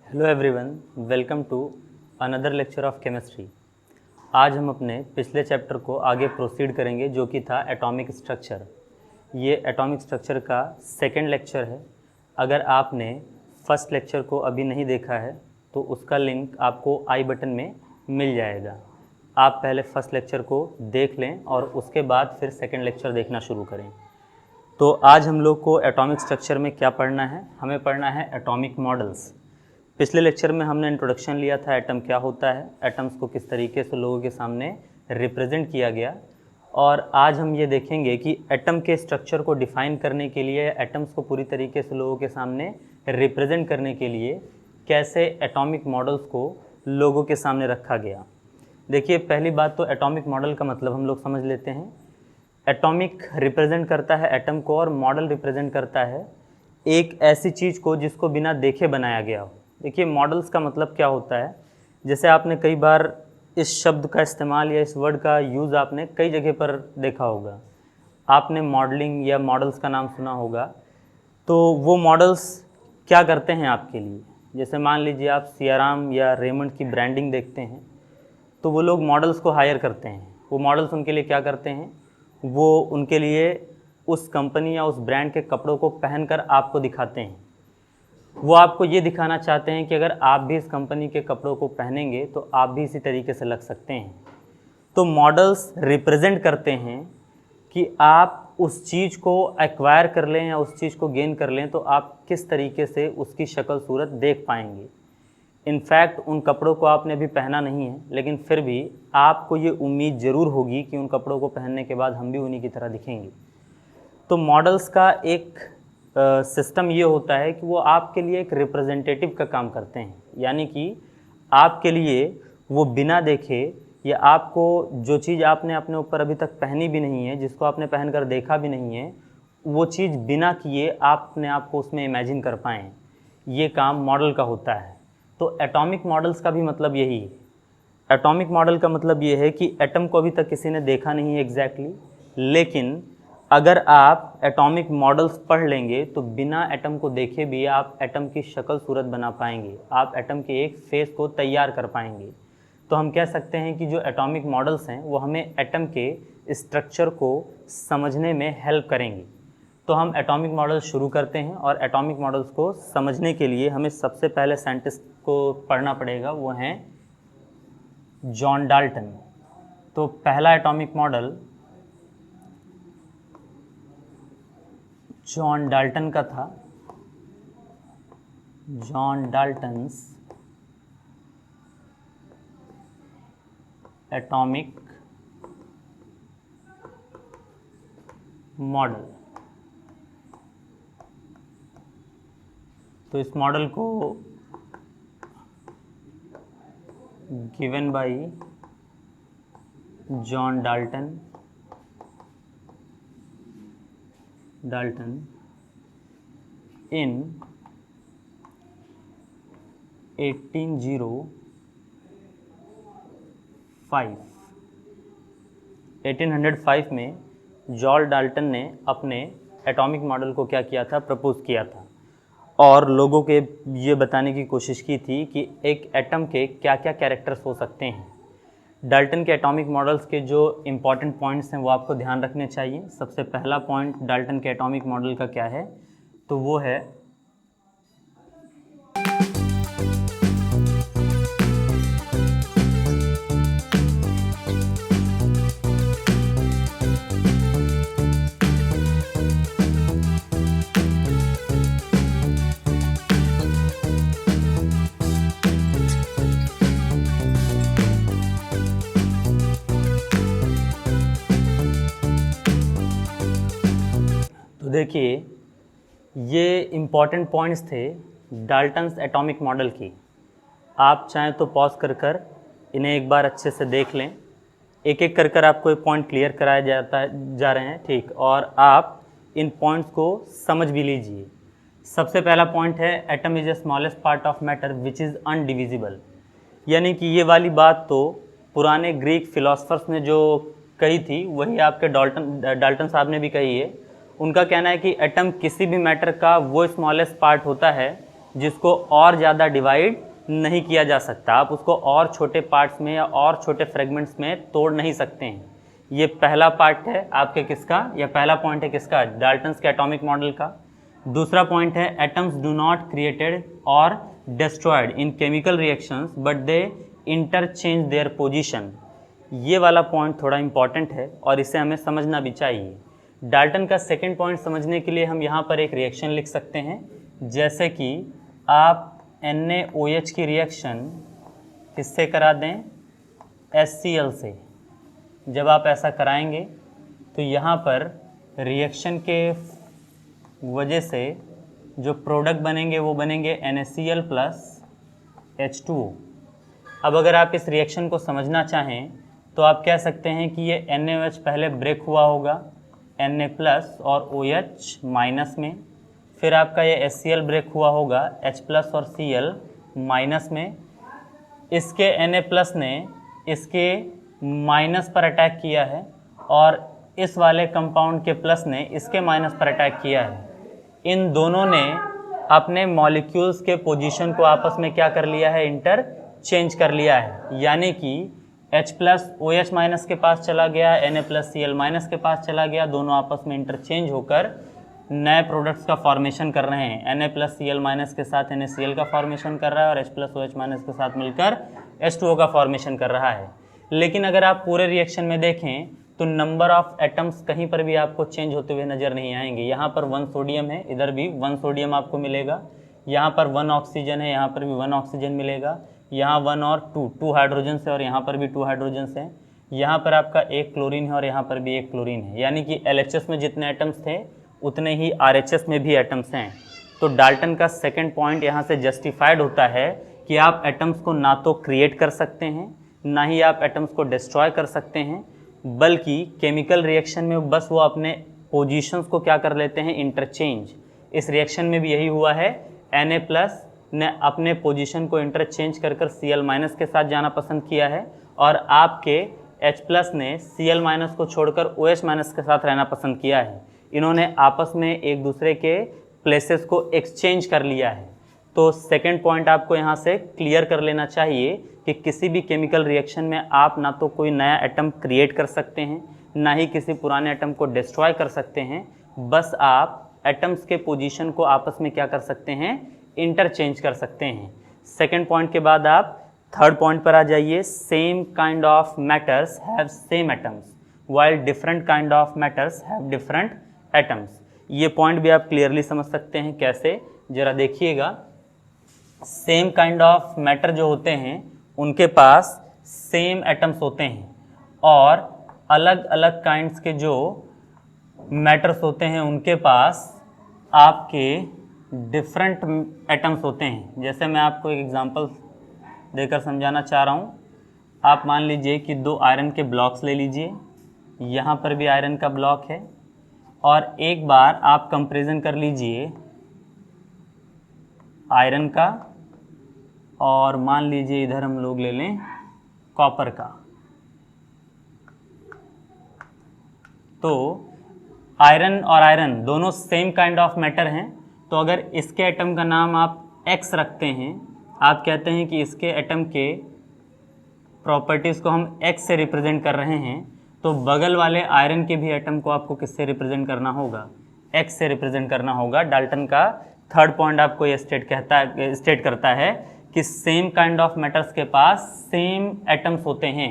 Hello everyone, welcome to another lecture of chemistry. आज हम अपने पिछले चैप्टर को आगे प्रोसीड करेंगे जो कि था एटॉमिक स्ट्रक्चर। ये एटॉमिक स्ट्रक्चर का सेकंड लेक्चर है। अगर आपने फर्स्ट लेक्चर को अभी नहीं देखा है तो उसका लिंक आपको आई बटन में मिल जाएगा। आप पहले फर्स्ट लेक्चर को देख लें और उसके बाद फिर सेकेंड लेक्चर देखना शुरू करें। तो आज हम लोग को एटॉमिक स्ट्रक्चर में क्या पढ़ना है, हमें पढ़ना है एटॉमिक मॉडल्स। पिछले लेक्चर में हमने इंट्रोडक्शन लिया था एटम क्या होता है, एटम्स को किस तरीके से लोगों के सामने रिप्रेजेंट किया गया, और आज हम ये देखेंगे कि एटम के स्ट्रक्चर को डिफ़ाइन करने के लिए, एटम्स को पूरी तरीके से लोगों के सामने रिप्रेजेंट करने के लिए कैसे एटॉमिक मॉडल्स को लोगों के सामने रखा गया। देखिए, पहली बात तो एटॉमिक मॉडल का मतलब हम लोग समझ लेते हैं। एटॉमिक रिप्रेजेंट करता है एटम को और मॉडल रिप्रेजेंट करता है एक ऐसी चीज़ को जिसको बिना देखे बनाया गया हो। देखिए, मॉडल्स का मतलब क्या होता है, जैसे आपने कई बार इस शब्द का इस्तेमाल या इस वर्ड का यूज़ आपने कई जगह पर देखा होगा। आपने मॉडलिंग या मॉडल्स का नाम सुना होगा। तो वो मॉडल्स क्या करते हैं आपके लिए, जैसे मान लीजिए आप सियाराम या रेमंड की ब्रांडिंग देखते हैं तो वो लोग मॉडल्स को हायर करते हैं। वो मॉडल्स उनके लिए क्या करते हैं, वो उनके लिए उस कंपनी या उस ब्रांड के कपड़ों को पहनकर आपको दिखाते हैं। वो आपको ये दिखाना चाहते हैं कि अगर आप भी इस कंपनी के कपड़ों को पहनेंगे तो आप भी इसी तरीके से लग सकते हैं। तो मॉडल्स रिप्रेजेंट करते हैं कि आप उस चीज़ को एक्वायर कर लें या उस चीज़ को गेन कर लें तो आप किस तरीके से उसकी शक्ल सूरत देख पाएंगे। इनफैक्ट उन कपड़ों को आपने अभी पहना नहीं है, लेकिन फिर भी आपको ये उम्मीद ज़रूर होगी कि उन कपड़ों को पहनने के बाद हम भी उन्हीं की तरह दिखेंगे। तो मॉडल्स का एक सिस्टम ये होता है कि वो आपके लिए एक रिप्रेजेंटेटिव का काम करते हैं, यानी कि आपके लिए वो बिना देखे या आपको जो चीज़ आपने अपने ऊपर अभी तक पहनी भी नहीं है, जिसको आपने पहनकर देखा भी नहीं है, वो चीज़ बिना किए आप अपने आप को उसमें इमेजिन कर पाएँ, ये काम मॉडल का होता है। तो एटॉमिक मॉडल्स का भी मतलब यही है। एटॉमिक मॉडल का मतलब ये है कि एटम को अभी तक किसी ने देखा नहीं है एग्जैक्टली, लेकिन अगर आप एटॉमिक मॉडल्स पढ़ लेंगे तो बिना एटम को देखे भी आप एटम की शक्ल सूरत बना पाएंगे, आप एटम के एक फेस को तैयार कर पाएंगे। तो हम कह सकते हैं कि जो एटॉमिक मॉडल्स हैं वो हमें एटम के स्ट्रक्चर को समझने में हेल्प करेंगे। तो हम एटॉमिक मॉडल शुरू करते हैं, और एटॉमिक मॉडल्स को समझने के लिए हमें सबसे पहले साइंटिस्ट को पढ़ना पड़ेगा, वो हैं जॉन डाल्टन। तो पहला एटॉमिक मॉडल जॉन डाल्टन का था, जॉन डाल्टन्स एटॉमिक मॉडल। तो इस मॉडल को given by John Dalton in 1805 में जॉन डाल्टन ने अपने एटॉमिक मॉडल को क्या किया था, प्रपोज किया था, और लोगों के ये बताने की कोशिश की थी कि एक एटम के क्या क्या कैरेक्टर्स हो सकते हैं। डाल्टन के एटॉमिक मॉडल्स के जो इम्पॉर्टेंट पॉइंट्स हैं वो आपको ध्यान रखने चाहिए। सबसे पहला पॉइंट डाल्टन के एटॉमिक मॉडल का क्या है, तो वो है देखिए, ये इम्पॉर्टेंट पॉइंट्स थे डाल्टन्स एटॉमिक मॉडल की। आप चाहें तो पॉज कर कर इन्हें एक बार अच्छे से देख लें। एक एक कर कर आपको एक पॉइंट क्लियर कराया जा रहे हैं, ठीक, और आप इन पॉइंट्स को समझ भी लीजिए। सबसे पहला पॉइंट है atom is a smallest part of matter which is undivisible. यानी कि ये वाली बात तो पुराने ग्रीक फिलोसफर्स ने जो कही थी वही आपके डाल्टन साहब ने भी कही है। उनका कहना है कि एटम किसी भी मैटर का वो स्मॉलेस्ट पार्ट होता है जिसको और ज़्यादा डिवाइड नहीं किया जा सकता। आप उसको और छोटे पार्ट्स में या और छोटे फ्रेगमेंट्स में तोड़ नहीं सकते हैं। ये पहला पार्ट है आपके किसका, या पहला पॉइंट है किसका, डाल्टन्स के एटॉमिक मॉडल का। दूसरा पॉइंट है एटम्स डू नॉट क्रिएटेड और destroyed in chemical reactions but they interchange their position. ये वाला पॉइंट थोड़ा इंपॉर्टेंट है और इसे हमें समझना भी चाहिए। डाल्टन का सेकंड पॉइंट समझने के लिए हम यहाँ पर एक रिएक्शन लिख सकते हैं, जैसे कि आप NaOH की रिएक्शन किससे करा दें, HCl से। जब आप ऐसा कराएंगे तो यहाँ पर रिएक्शन के वजह से जो प्रोडक्ट बनेंगे वो बनेंगे NaCl प्लस H2O। अब अगर आप इस रिएक्शन को समझना चाहें तो आप कह सकते हैं कि ये NaOH पहले ब्रेक हुआ होगा Na प्लस और OH माइनस में, फिर आपका ये HCl ब्रेक हुआ होगा H प्लस और Cl माइनस में। इसके Na प्लस ने इसके माइनस पर अटैक किया है और इस वाले कंपाउंड के प्लस ने इसके माइनस पर अटैक किया है। इन दोनों ने अपने मॉलिक्यूल्स के पोजीशन को आपस में क्या कर लिया है, इंटरचेंज कर लिया है। यानी कि H प्लस OH माइनस के पास चला गया, Na प्लस Cl माइनस के पास चला गया, दोनों आपस में इंटरचेंज होकर नए प्रोडक्ट्स का फॉर्मेशन कर रहे हैं। Na प्लस Cl माइनस के साथ NaCl का फॉर्मेशन कर रहा है और H प्लस OH माइनस के साथ मिलकर H2O का फॉर्मेशन कर रहा है। लेकिन अगर आप पूरे रिएक्शन में देखें तो नंबर ऑफ एटम्स कहीं पर भी आपको चेंज होते हुए नज़र नहीं आएंगे। यहाँ पर 1 सोडियम है, इधर भी 1 सोडियम आपको मिलेगा, यहाँ पर 1 ऑक्सीजन है, यहाँ पर भी 1 ऑक्सीजन मिलेगा, यहाँ 1 और 2 हाइड्रोजन है और यहाँ पर भी 2 हाइड्रोजन हैं। यहाँ पर आपका 1 क्लोरीन है और यहाँ पर भी 1 क्लोरीन है। यानी कि LHS में जितने एटम्स थे उतने ही RHS में भी एटम्स हैं। तो डाल्टन का सेकंड पॉइंट यहाँ से जस्टिफाइड होता है कि आप एटम्स को ना तो क्रिएट कर सकते हैं, ना ही आप एटम्स को डिस्ट्रॉय कर सकते हैं, बल्कि केमिकल रिएक्शन में बस वो अपने पोजीशंस को क्या कर लेते हैं, इंटरचेंज। इस रिएक्शन में भी यही हुआ है। Na प्लस ने अपने पोजीशन को इंटरचेंज कर Cl माइनस के साथ जाना पसंद किया है और आपके H प्लस ने Cl माइनस को छोड़कर OH माइनस के साथ रहना पसंद किया है। इन्होंने आपस में एक दूसरे के प्लेसेस को एक्सचेंज कर लिया है। तो सेकंड पॉइंट आपको यहाँ से क्लियर कर लेना चाहिए कि किसी भी केमिकल रिएक्शन में आप ना तो कोई नया एटम क्रिएट कर सकते हैं, ना ही किसी पुराने एटम को डिस्ट्रॉय कर सकते हैं। बस आप एटम्स के पोजीशन को आपस में क्या कर सकते हैं, इंटरचेंज कर सकते हैं। सेकंड पॉइंट के बाद आप थर्ड पॉइंट पर आ जाइए। Same kind of matters have same atoms while different kind of matters have different atoms. ये पॉइंट भी आप क्लियरली समझ सकते हैं। कैसे, जरा देखिएगा। सेम काइंड ऑफ मैटर जो होते हैं उनके पास सेम एटम्स होते हैं और अलग अलग काइंड्स के जो मैटर्स होते हैं उनके पास आपके डिफरेंट एटम्स होते हैं। जैसे मैं आपको एक एग्जांपल देकर समझाना चाह रहा हूँ। आप मान लीजिए कि 2 आयरन के ब्लॉक्स ले लीजिए, यहाँ पर भी आयरन का ब्लॉक है और एक बार आप कंपैरिजन कर लीजिए आयरन का और मान लीजिए इधर हम लोग ले लें कॉपर का। तो आयरन और आयरन दोनों सेम काइंड ऑफ मैटर हैं। तो अगर इसके एटम का नाम आप X रखते हैं, आप कहते हैं कि इसके एटम के प्रॉपर्टीज़ को हम X से रिप्रेजेंट कर रहे हैं, तो बगल वाले आयरन के भी एटम को आपको किससे रिप्रेजेंट करना होगा, X से रिप्रेजेंट करना होगा। डाल्टन का थर्ड पॉइंट आपको ये स्टेट करता है कि सेम काइंड ऑफ मैटर्स के पास सेम एटम्स होते हैं।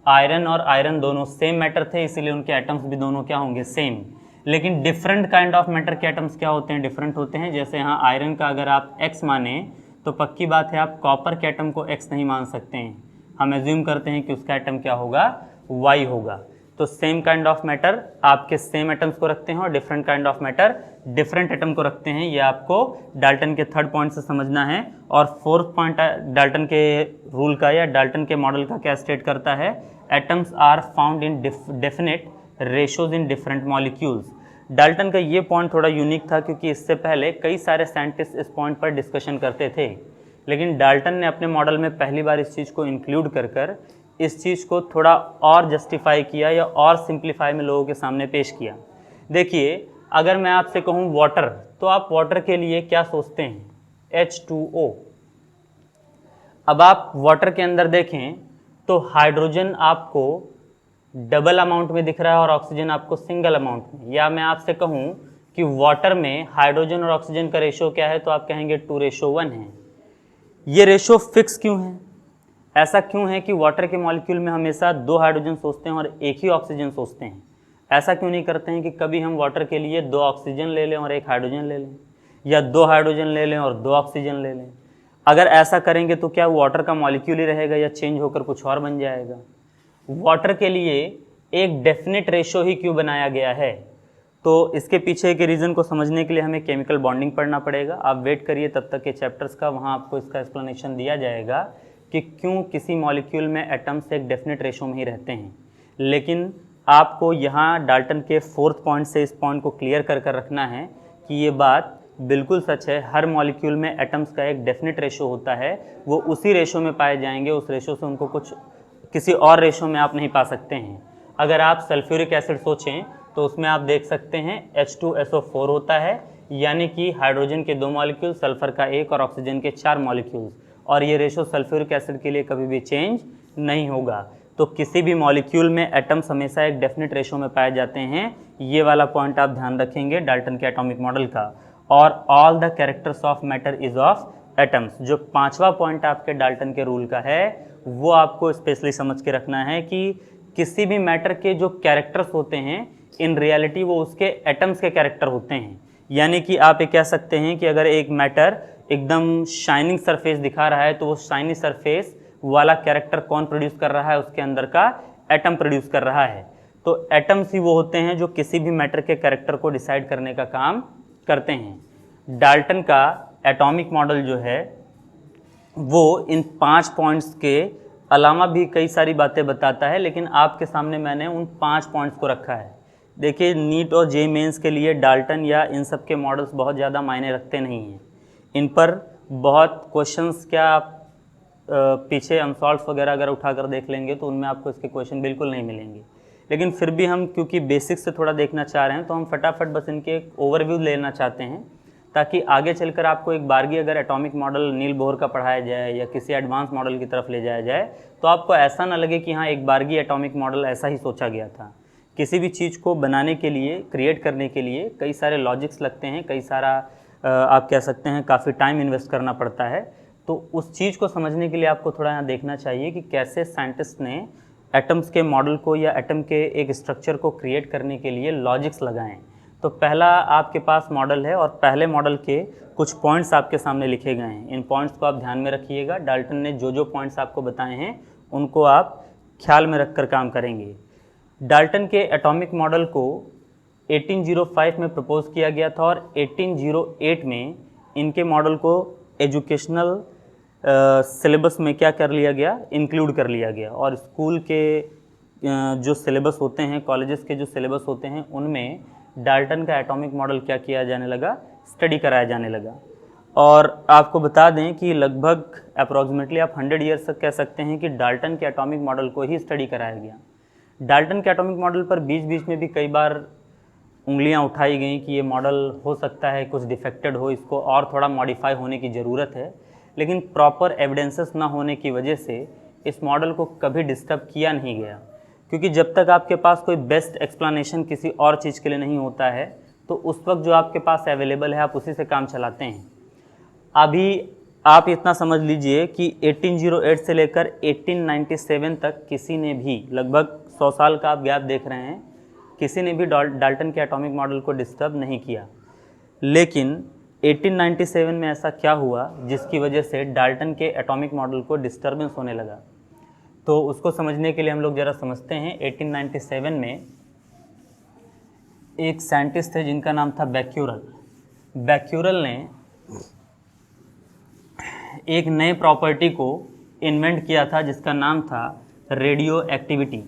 आयरन और आयरन दोनों सेम मैटर थे, इसीलिए उनके एटम्स भी दोनों क्या होंगे, सेम। लेकिन डिफरेंट काइंड ऑफ मैटर के एटम्स क्या होते हैं, डिफरेंट होते हैं। जैसे यहाँ आयरन का अगर आप X माने तो पक्की बात है आप कॉपर के एटम को X नहीं मान सकते हैं। हम एज्यूम करते हैं कि उसका एटम क्या होगा, Y होगा। तो सेम काइंड ऑफ मैटर आपके सेम एटम्स को रखते हैं और different kind of matter different atom को रखते हैं। ये आपको डाल्टन के थर्ड पॉइंट से समझना है। और फोर्थ पॉइंट डाल्टन के रूल का या डाल्टन के मॉडल का क्या स्टेट करता है, atoms are found in definite ratios in different molecules. Dalton का ये पॉइंट थोड़ा यूनिक था क्योंकि इससे पहले कई सारे साइंटिस्ट इस पॉइंट पर डिस्कशन करते थे, लेकिन डाल्टन ने अपने मॉडल में पहली बार इस चीज़ को इंक्लूड कर इस चीज़ को थोड़ा और जस्टिफाई किया या और सिंप्लीफाई में लोगों के सामने पेश किया। देखिए, अगर मैं आपसे कहूँ वाटर, तो आप वाटर के लिए क्या सोचते हैं, H2O। अब आप वाटर के अंदर देखें तो हाइड्रोजन आपको डबल अमाउंट में दिख रहा है और ऑक्सीजन आपको सिंगल अमाउंट में। या मैं आपसे कहूं कि वाटर में हाइड्रोजन और ऑक्सीजन का रेशो क्या है, तो आप कहेंगे 2:1 है। ये रेशो फिक्स क्यों है? ऐसा क्यों है कि वाटर के मॉलिक्यूल में हमेशा 2 हाइड्रोजन सोचते हैं और एक ही ऑक्सीजन सोचते हैं? ऐसा क्यों नहीं करते हैं कि कभी हम वाटर के लिए 2 ऑक्सीजन ले लें और 1 हाइड्रोजन ले लें, या 2 हाइड्रोजन ले लें और 2 ऑक्सीजन ले लें? अगर ऐसा करेंगे तो क्या वाटर का मॉलिक्यूल ही रहेगा या चेंज होकर कुछ और बन जाएगा? वाटर के लिए एक डेफिनेट रेशो ही क्यों बनाया गया है? तो इसके पीछे के रीज़न को समझने के लिए हमें केमिकल बॉन्डिंग पढ़ना पड़ेगा। आप वेट करिए तब तक के चैप्टर्स का, वहाँ आपको इसका एक्सप्लेनेशन दिया जाएगा कि क्यों किसी मॉलिक्यूल में एटम्स एक डेफिनेट रेशो में ही रहते हैं। लेकिन आपको यहाँ डाल्टन के 4th पॉइंट से इस पॉइंट को क्लियर कर रखना है कि ये बात बिल्कुल सच है। हर मॉलिक्यूल में एटम्स का एक डेफिनेट रेशो होता है, वो उसी रेशो में पाए जाएंगे, उस रेशो से उनको कुछ किसी और रेशो में आप नहीं पा सकते हैं। अगर आप सल्फ्यूरिक एसिड सोचें तो उसमें आप देख सकते हैं H2SO4 होता है, यानी कि हाइड्रोजन के 2 मॉलिक्यूल, सल्फर का 1 और ऑक्सीजन के 4 मॉलिक्यूल्स, और ये रेशो सल्फ्यूरिक एसिड के लिए कभी भी चेंज नहीं होगा। तो किसी भी मॉलिक्यूल में एटम्स हमेशा एक डेफिनेट रेशो में पाए जाते हैं। ये वाला पॉइंट आप ध्यान रखेंगे डाल्टन के एटॉमिक मॉडल का। और all the characters of matter is of atoms, जो 5वां पॉइंट आपके डाल्टन के रूल का है, वो आपको स्पेशली समझ के रखना है कि किसी भी मैटर के जो कैरेक्टर्स होते हैं, इन रियलिटी वो उसके एटम्स के कैरेक्टर होते हैं। यानी कि आप ये कह सकते हैं कि अगर एक मैटर एकदम शाइनिंग सरफेस दिखा रहा है तो वो शाइनी सरफेस वाला कैरेक्टर कौन प्रोड्यूस कर रहा है? उसके अंदर का एटम प्रोड्यूस कर रहा है। तो एटम्स ही वो होते हैं जो किसी भी मैटर के कैरेक्टर को डिसाइड करने का काम करते हैं। डाल्टन का एटॉमिक मॉडल जो है वो इन 5 पॉइंट्स के अलावा भी कई सारी बातें बताता है, लेकिन आपके सामने मैंने उन 5 पॉइंट्स को रखा है। देखिए, नीट और जे मेंस के लिए डाल्टन या इन सब के मॉडल्स बहुत ज़्यादा मायने रखते नहीं हैं। इन पर बहुत क्वेश्चंस क्या आप पीछे अनसॉल्व्ड वगैरह अगर उठाकर देख लेंगे तो उनमें आपको इसके क्वेश्चन बिल्कुल नहीं मिलेंगे। लेकिन फिर भी हम क्योंकि बेसिक्स से थोड़ा देखना चाह रहे हैं तो हम फटाफट बस इनके एक ओवरव्यू लेना चाहते हैं, ताकि आगे चलकर आपको एक बारगी अगर एटॉमिक मॉडल नील बोहर का पढ़ाया जाए या किसी एडवांस मॉडल की तरफ ले जाया जाए तो आपको ऐसा ना लगे कि हाँ, एक बारगी एटॉमिक मॉडल ऐसा ही सोचा गया था। किसी भी चीज़ को बनाने के लिए, क्रिएट करने के लिए कई सारे लॉजिक्स लगते हैं, कई सारा आप कह सकते हैं काफ़ी टाइम इन्वेस्ट करना पड़ता है। तो उस चीज़ को समझने के लिए आपको थोड़ा यहाँ देखना चाहिए कि कैसे साइंटिस्ट ने एटम्स के मॉडल को या एटम के एक स्ट्रक्चर को क्रिएट करने के लिए लॉजिक्स लगाएं। तो पहला आपके पास मॉडल है और पहले मॉडल के कुछ पॉइंट्स आपके सामने लिखे गए हैं। इन पॉइंट्स को आप ध्यान में रखिएगा। डाल्टन ने जो जो पॉइंट्स आपको बताए हैं उनको आप ख्याल में रखकर काम करेंगे। डाल्टन के एटॉमिक मॉडल को 1805 में प्रपोज किया गया था और 1808 में इनके मॉडल को एजुकेशनल सिलेबस में क्या कर लिया गया, इंक्लूड कर लिया गया। और स्कूल के जो सिलेबस होते हैं, कॉलेजेस के जो सिलेबस होते हैं, उनमें डाल्टन का एटॉमिक मॉडल क्या किया जाने लगा, स्टडी कराया जाने लगा। और आपको बता दें कि लगभग अप्रॉक्सीमेटली आप 100 ईयर्स तक कह सकते हैं कि डाल्टन के एटॉमिक मॉडल को ही स्टडी कराया गया। डाल्टन के एटॉमिक मॉडल पर बीच बीच में भी कई बार उंगलियां उठाई गई कि ये मॉडल हो सकता है कुछ डिफेक्टेड हो, इसको और थोड़ा मॉडिफाई होने की ज़रूरत है। लेकिन प्रॉपर एविडेंसेस ना होने की वजह से इस मॉडल को कभी डिस्टर्ब किया नहीं गया, क्योंकि जब तक आपके पास कोई बेस्ट एक्सप्लेनेशन किसी और चीज़ के लिए नहीं होता है तो उस वक्त जो आपके पास अवेलेबल है आप उसी से काम चलाते हैं। अभी आप इतना समझ लीजिए कि 1808 से लेकर 1897 तक किसी ने भी, लगभग 100 साल का आप गैप देख रहे हैं, किसी ने भी डाल्टन के एटॉमिक मॉडल को डिस्टर्ब नहीं किया। लेकिन 1897 में ऐसा क्या हुआ जिसकी वजह से डाल्टन के एटॉमिक मॉडल को डिस्टर्बेंस होने लगा? तो उसको समझने के लिए हम लोग ज़रा समझते हैं। 1897 में एक साइंटिस्ट थे जिनका नाम था बैक्यूरल। बैक्यूरल ने एक नए प्रॉपर्टी को इन्वेंट किया था जिसका नाम था रेडियो एक्टिविटी।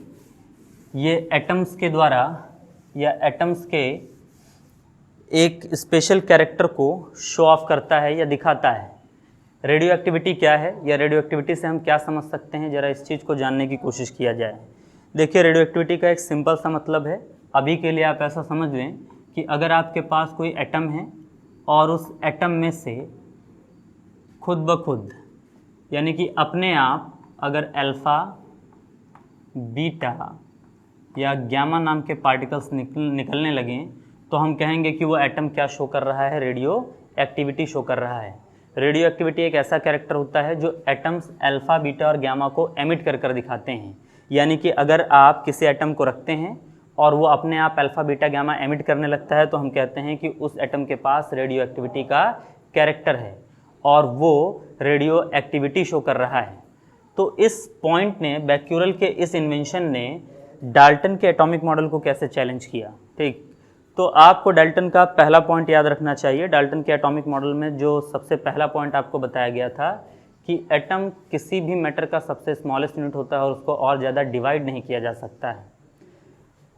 ये एटम्स के द्वारा या एटम्स के एक स्पेशल कैरेक्टर को शो ऑफ करता है या दिखाता है। रेडियो एक्टिविटी क्या है या रेडियो एक्टिविटी से हम क्या समझ सकते हैं, ज़रा इस चीज़ को जानने की कोशिश किया जाए। देखिए, रेडियो एक्टिविटी का एक सिंपल सा मतलब है, अभी के लिए आप ऐसा समझ लें कि अगर आपके पास कोई एटम है और उस एटम में से खुद ब खुद, यानी कि अपने आप अगर अल्फ़ा, बीटा या गामा नाम के पार्टिकल्स निकलने लगें तो हम कहेंगे कि वो एटम क्या शो कर रहा है, रेडियो एक्टिविटी शो कर रहा है। रेडियो एक्टिविटी एक ऐसा कैरेक्टर होता है जो एटम्स अल्फ़ा, बीटा और गामा को एमिट कर दिखाते हैं। यानी कि अगर आप किसी एटम को रखते हैं और वो अपने आप अल्फ़ा, बीटा, गामा एमिट करने लगता है तो हम कहते हैं कि उस एटम के पास रेडियो एक्टिविटी का कैरेक्टर है और वो रेडियो एक्टिविटी शो कर रहा है। तो इस पॉइंट ने, बैक्यूरेल के इस इन्वेंशन ने डाल्टन के एटॉमिक मॉडल को कैसे चैलेंज किया। ठीक, तो आपको डाल्टन का पहला पॉइंट याद रखना चाहिए। डाल्टन के एटॉमिक मॉडल में जो सबसे पहला पॉइंट आपको बताया गया था कि एटम किसी भी मैटर का सबसे स्मॉलेस्ट यूनिट होता है और उसको और ज़्यादा डिवाइड नहीं किया जा सकता है।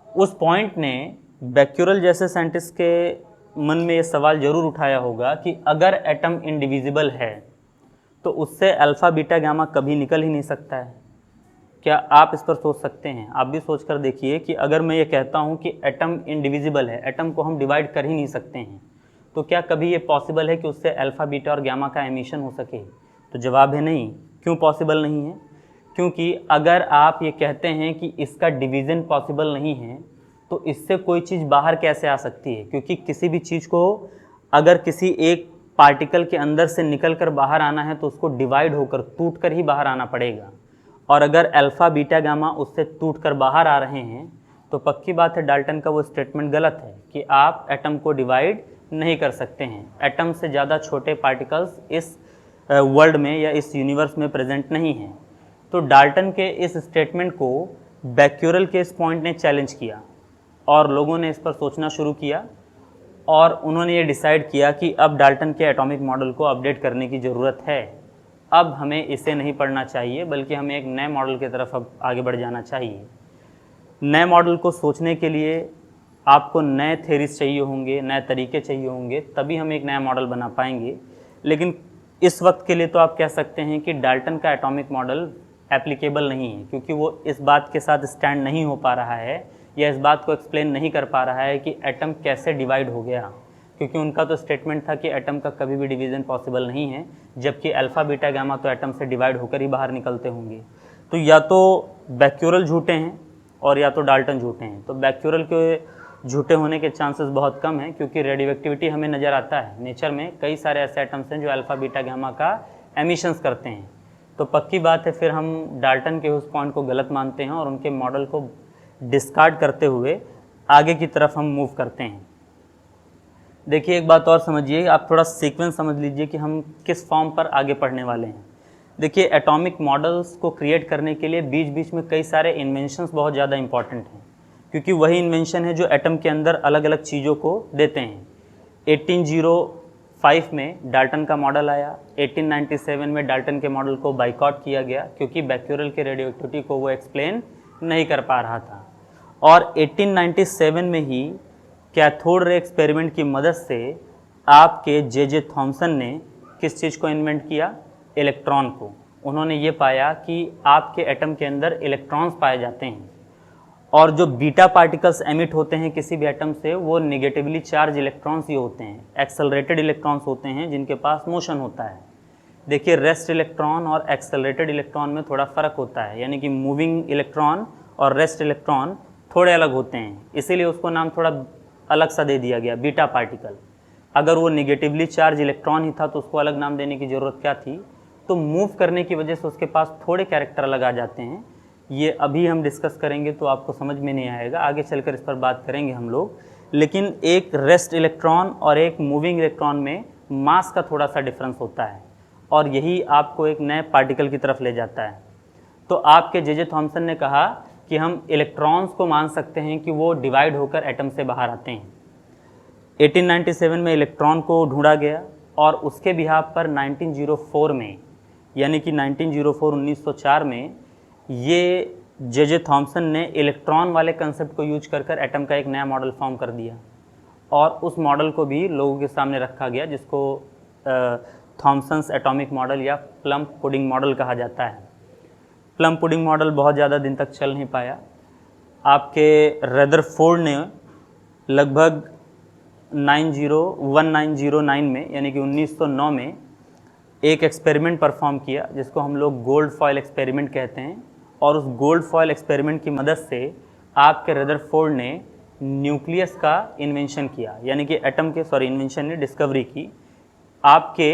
उस पॉइंट ने बैक्यूरेल जैसे साइंटिस्ट के मन में ये सवाल ज़रूर उठाया होगा कि अगर एटम इंडिविजिबल है तो उससे अल्फ़ा, बीटा, गामा कभी निकल ही नहीं सकता है। क्या आप इस पर सोच सकते हैं? आप भी सोच कर देखिए कि अगर मैं ये कहता हूँ कि एटम इंडिविजिबल है, एटम को हम डिवाइड कर ही नहीं सकते हैं, तो क्या कभी ये पॉसिबल है कि उससे अल्फ़ा, बीटा और गामा का एमिशन हो सके? तो जवाब है नहीं। क्यों पॉसिबल नहीं है? क्योंकि अगर आप ये कहते हैं कि इसका डिवीज़न पॉसिबल नहीं है तो इससे कोई चीज़ बाहर कैसे आ सकती है? क्योंकि किसी भी चीज़ को अगर किसी एक पार्टिकल के अंदर से निकल कर बाहर आना है तो उसको डिवाइड होकर, टूट कर ही बाहर आना पड़ेगा। और अगर अल्फ़ा, बीटा, गामा उससे टूट कर बाहर आ रहे हैं तो पक्की बात है डाल्टन का वो स्टेटमेंट गलत है कि आप एटम को डिवाइड नहीं कर सकते हैं। एटम से ज़्यादा छोटे पार्टिकल्स इस वर्ल्ड में या इस यूनिवर्स में प्रेजेंट नहीं हैं। तो डाल्टन के इस स्टेटमेंट को बैक्यूरेल के इस पॉइंट ने चैलेंज किया और लोगों ने इस पर सोचना शुरू किया और उन्होंने ये डिसाइड किया कि अब डाल्टन के एटॉमिक मॉडल को अपडेट करने की ज़रूरत है। अब हमें इसे नहीं पढ़ना चाहिए बल्कि हमें एक नए मॉडल की तरफ अब आगे बढ़ जाना चाहिए। नए मॉडल को सोचने के लिए आपको नए थेरीज चाहिए होंगे, नए तरीके चाहिए होंगे, तभी हम एक नया मॉडल बना पाएंगे। लेकिन इस वक्त के लिए तो आप कह सकते हैं कि डाल्टन का एटॉमिक मॉडल एप्लीकेबल नहीं है, क्योंकि वो इस बात के साथ स्टैंड नहीं हो पा रहा है या इस बात को एक्सप्लेन नहीं कर पा रहा है कि एटम कैसे डिवाइड हो गया। क्योंकि उनका तो स्टेटमेंट था कि एटम का कभी भी डिवीज़न पॉसिबल नहीं है, जबकि अल्फ़ा, बीटा, गामा तो एटम से डिवाइड होकर ही बाहर निकलते होंगे। तो या तो बैक्यूरेल झूठे हैं और या तो डाल्टन झूठे हैं। तो बैक्यूरेल के झूठे होने के चांसेस बहुत कम हैं, क्योंकि रेडियो एक्टिविटी हमें नज़र आता है नेचर में, कई सारे ऐसे एटम्स हैं जो अल्फ़ा, बीटा, गामा का एमिशंस करते हैं। तो पक्की बात है फिर हम डाल्टन के उस पॉइंट को गलत मानते हैं और उनके मॉडल को डिस्कार्ड करते हुए आगे की तरफ हम मूव करते हैं। देखिए एक बात और समझिए, आप थोड़ा सीक्वेंस समझ लीजिए कि हम किस फॉर्म पर आगे पढ़ने वाले हैं। देखिए एटॉमिक मॉडल्स को क्रिएट करने के लिए बीच बीच में कई सारे इन्वेंशंस बहुत ज़्यादा इंपॉर्टेंट हैं, क्योंकि वही इन्वेंशन है जो एटम के अंदर अलग अलग चीज़ों को देते हैं। 1805 में डाल्टन का मॉडल आया, 1897 में डाल्टन के मॉडल को बाइकआउट किया गया क्योंकि बैक्यूरेल के रेडियो एक्टिविटी को वो एक्सप्लेन नहीं कर पा रहा था। और 1897 में ही कैथोड रे एक्सपेरिमेंट की मदद से आपके जे थॉमसन ने किस चीज़ को इन्वेंट किया? इलेक्ट्रॉन को। उन्होंने ये पाया कि आपके एटम के अंदर इलेक्ट्रॉन्स पाए जाते हैं और जो बीटा पार्टिकल्स एमिट होते हैं किसी भी एटम से वो निगेटिवली चार्ज इलेक्ट्रॉन्स ही होते हैं, एक्सेलरेटेड इलेक्ट्रॉन्स होते हैं जिनके पास मोशन होता है। देखिए रेस्ट इलेक्ट्रॉन और एक्सेलरेटेड इलेक्ट्रॉन में थोड़ा फ़र्क होता है, यानी कि मूविंग इलेक्ट्रॉन और रेस्ट इलेक्ट्रॉन थोड़े अलग होते हैं, इसीलिए उसको नाम थोड़ा अलग सा दे दिया गया, बीटा पार्टिकल। अगर वो निगेटिवली चार्ज इलेक्ट्रॉन ही था तो उसको अलग नाम देने की ज़रूरत क्या थी? तो मूव करने की वजह से उसके पास थोड़े कैरेक्टर अलग आ जाते हैं। ये अभी हम डिस्कस करेंगे तो आपको समझ में नहीं आएगा, आगे चलकर इस पर बात करेंगे हम लोग। लेकिन एक रेस्ट इलेक्ट्रॉन और एक मूविंग इलेक्ट्रॉन में मास का थोड़ा सा डिफरेंस होता है और यही आपको एक नए पार्टिकल की तरफ ले जाता है। तो आपके जे थॉमसन ने कहा कि हम इलेक्ट्रॉन्स को मान सकते हैं कि वो डिवाइड होकर एटम से बाहर आते हैं। 1897 में इलेक्ट्रॉन को ढूंढा गया और उसके बिहाफ पर 1904 में, यानी कि 1904 में ये जे थॉमसन ने इलेक्ट्रॉन वाले कंसेप्ट को यूज कर एटम का एक नया मॉडल फॉर्म कर दिया और उस मॉडल को भी लोगों के सामने रखा गया, जिसको थॉमसन्स एटॉमिक मॉडल या प्लम पुडिंग मॉडल कहा जाता है। प्लम पुडिंग मॉडल बहुत ज़्यादा दिन तक चल नहीं पाया। आपके रदरफोर्ड ने लगभग 1909 में, यानी कि 1909 में एक एक्सपेरिमेंट परफॉर्म किया जिसको हम लोग गोल्ड फॉयल एक्सपेरिमेंट कहते हैं, और उस गोल्ड फॉयल एक्सपेरिमेंट की मदद से आपके रदरफोर्ड ने न्यूक्लियस का इन्वेंशन किया, यानी कि एटम के, सॉरी इन्वेंशन ने डिस्कवरी की। आपके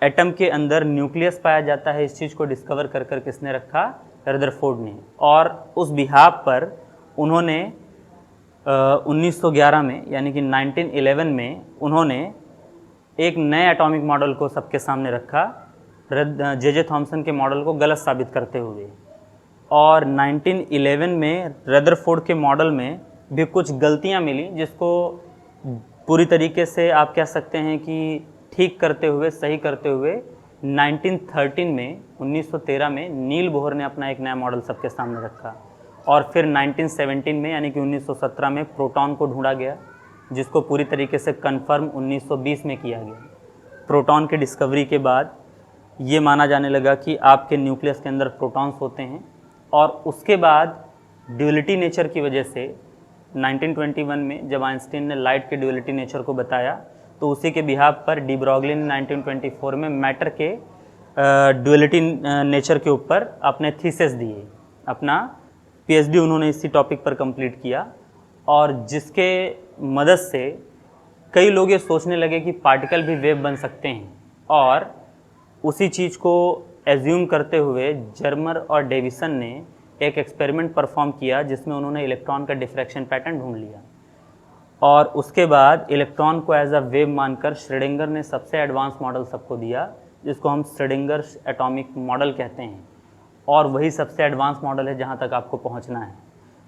एटम के अंदर न्यूक्लियस पाया जाता है, इस चीज़ को डिस्कवर कर कर किसने रखा? रदरफोर्ड ने। और उस बिहाफ पर उन्होंने 1911 में, यानी कि 1911 में उन्होंने एक नए एटॉमिक मॉडल को सबके सामने रखा, जे थॉमसन के मॉडल को गलत साबित करते हुए। और 1911 में रदरफोर्ड के मॉडल में भी कुछ गलतियां मिली, जिसको पूरी तरीके से आप कह सकते हैं कि ठीक करते हुए, सही करते हुए 1913 में, 1913 में नील बोहर ने अपना एक नया मॉडल सबके सामने रखा। और फिर 1917 में, यानी कि 1917 में प्रोटॉन को ढूंढा गया, जिसको पूरी तरीके से कन्फर्म 1920 में किया गया। प्रोटॉन की डिस्कवरी के बाद ये माना जाने लगा कि आपके न्यूक्लियस के अंदर प्रोटॉन्स होते हैं, और उसके बाद ड्यूअलिटी नेचर की वजह से 1921 में जब आइंस्टीन ने लाइट के ड्यूअलिटी नेचर को बताया, तो उसी के बिहाफ पर डी ब्रॉगली ने 1924 में मैटर के ड्यूअलिटी नेचर के ऊपर अपने थीसिस दिए। अपना पीएचडी उन्होंने इसी टॉपिक पर कंप्लीट किया, और जिसके मदद से कई लोग ये सोचने लगे कि पार्टिकल भी वेव बन सकते हैं। और उसी चीज़ को एज्यूम करते हुए जर्मर और डेविसन ने एक एक्सपेरिमेंट परफॉर्म किया, जिसमें उन्होंने इलेक्ट्रॉन का डिफ्रैक्शन पैटर्न ढूंढ लिया। और उसके बाद इलेक्ट्रॉन को एज अ वेव मानकर श्रोडिंगर ने सबसे एडवांस मॉडल सबको दिया, जिसको हम श्रोडिंगर एटॉमिक मॉडल कहते हैं। और वही सबसे एडवांस मॉडल है जहाँ तक आपको पहुँचना है।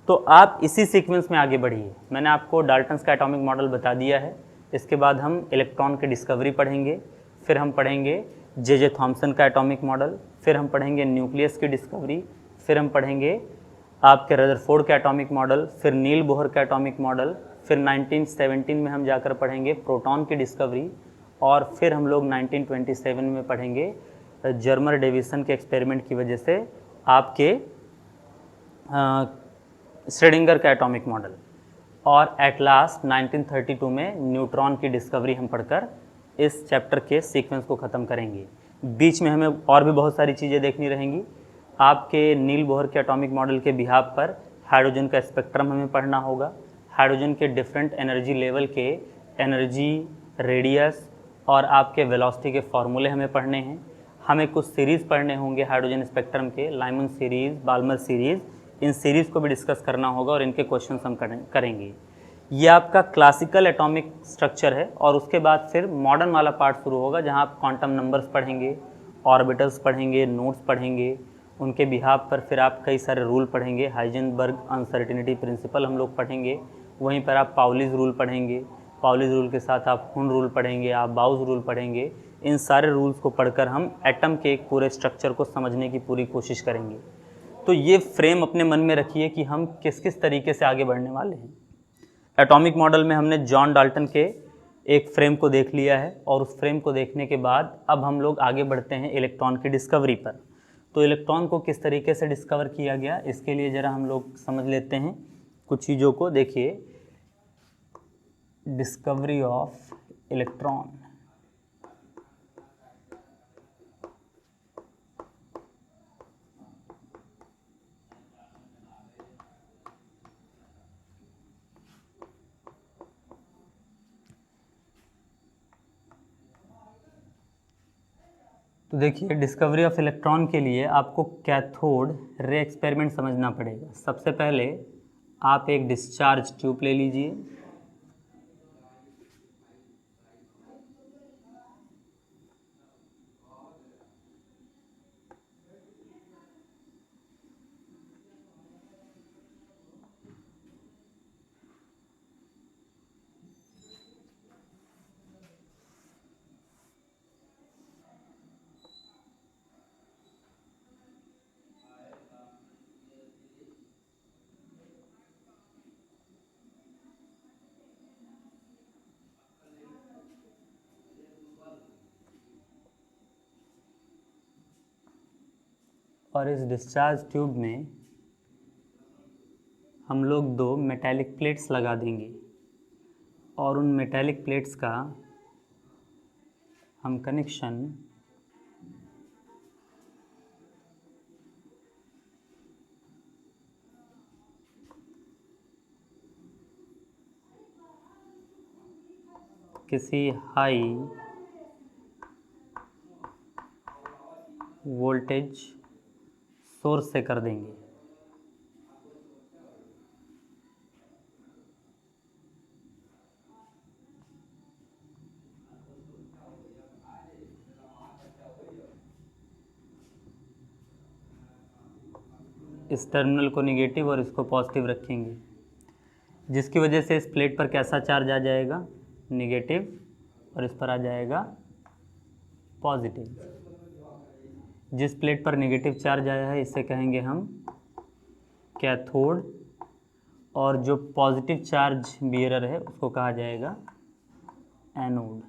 तो आप इसी सीक्वेंस में आगे बढ़िए। मैंने आपको डाल्टन्स का एटॉमिक मॉडल बता दिया है। इसके बाद हम इलेक्ट्रॉन की डिस्कवरी पढ़ेंगे, फिर हम पढ़ेंगे जे थॉमसन का एटॉमिक मॉडल, फिर हम पढ़ेंगे न्यूक्लियस की डिस्कवरी, फिर हम पढ़ेंगे आपके रदरफोर्ड का एटॉमिक मॉडल, फिर नील बोहर का एटॉमिक मॉडल, फिर 1917 में हम जाकर पढ़ेंगे प्रोटॉन की डिस्कवरी, और फिर हम लोग 1927 में पढ़ेंगे जर्मर डेविसन के एक्सपेरिमेंट की वजह से आपके श्रोडिंगर का एटॉमिक मॉडल। और एट लास्ट 1932 में न्यूट्रॉन की डिस्कवरी हम पढ़कर इस चैप्टर के सीक्वेंस को ख़त्म करेंगे। बीच में हमें और भी बहुत सारी चीज़ें देखनी रहेंगी। आपके नील बोहर के एटॉमिक मॉडल के बिहाफ पर हाइड्रोजन का स्पेक्ट्रम हमें पढ़ना होगा, हाइड्रोजन के डिफरेंट एनर्जी लेवल के एनर्जी, रेडियस और आपके वेलोसिटी के फॉर्मूले हमें पढ़ने हैं। हमें कुछ सीरीज़ पढ़ने होंगे हाइड्रोजन स्पेक्ट्रम के, लाइमन सीरीज़, बाल्मर सीरीज़, इन सीरीज़ को भी डिस्कस करना होगा और इनके क्वेश्चंस हम करेंगे। ये आपका क्लासिकल एटॉमिक स्ट्रक्चर है, और उसके बाद फिर मॉडर्न वाला पार्ट शुरू होगा, जहाँ आप क्वांटम नंबर्स पढ़ेंगे, ऑर्बिटल्स पढ़ेंगे, नोड्स पढ़ेंगे, उनके बिहाफ पर फिर आप कई सारे रूल पढ़ेंगे। हाइजेनबर्ग अनसर्टिनिटी प्रिंसिपल हम लोग पढ़ेंगे, वहीं पर आप पाउलीज रूल पढ़ेंगे, पाउलीज रूल के साथ आप हुन रूल पढ़ेंगे, आप बाउस रूल पढ़ेंगे। इन सारे रूल्स को पढ़कर हम एटम के एक पूरे स्ट्रक्चर को समझने की पूरी कोशिश करेंगे। तो ये फ्रेम अपने मन में रखिए कि हम किस किस तरीके से आगे बढ़ने वाले हैं। एटॉमिक मॉडल में हमने जॉन डाल्टन के एक फ्रेम को देख लिया है, और उस फ्रेम को देखने के बाद अब हम लोग आगे बढ़ते हैं इलेक्ट्रॉन की डिस्कवरी पर। तो इलेक्ट्रॉन को किस तरीके से डिस्कवर किया गया, इसके लिए ज़रा हम लोग समझ लेते हैं कुछ चीज़ों को। देखिए, डिस्कवरी ऑफ इलेक्ट्रॉन। तो देखिए, डिस्कवरी ऑफ इलेक्ट्रॉन के लिए आपको कैथोड रे एक्सपेरिमेंट समझना पड़ेगा। सबसे पहले आप एक डिस्चार्ज ट्यूब ले लीजिए, और इस डिस्चार्ज ट्यूब में हम लोग दो मेटालिक प्लेट्स लगा देंगे, और उन मेटालिक प्लेट्स का हम कनेक्शन किसी हाई वोल्टेज सोर्स से कर देंगे। इस टर्मिनल को निगेटिव और इसको पॉजिटिव रखेंगे, जिसकी वजह से इस प्लेट पर कैसा चार्ज आ जाएगा, निगेटिव, और इस पर आ जाएगा पॉजिटिव। जिस प्लेट पर नेगेटिव चार्ज आया है इसे कहेंगे हम कैथोड, और जो पॉजिटिव चार्ज बियरर है उसको कहा जाएगा एनोड।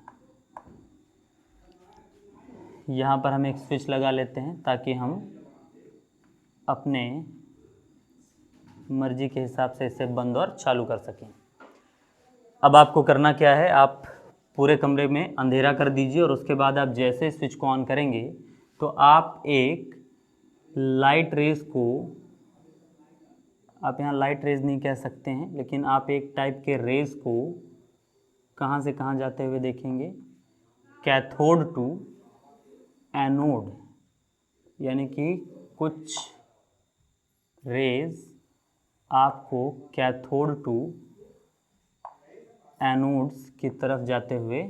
यहाँ पर हम एक स्विच लगा लेते हैं ताकि हम अपने मर्जी के हिसाब से इसे बंद और चालू कर सकें। अब आपको करना क्या है, आप पूरे कमरे में अंधेरा कर दीजिए और उसके बाद आप जैसे स्विच को ऑन करेंगे तो आप एक लाइट रेज को, आप यहाँ लाइट रेज नहीं कह सकते हैं, लेकिन आप एक टाइप के रेज को कहाँ से कहाँ जाते हुए देखेंगे, कैथोड टू एनोड, यानी कि कुछ रेज आपको कैथोड टू एनोड्स की तरफ जाते हुए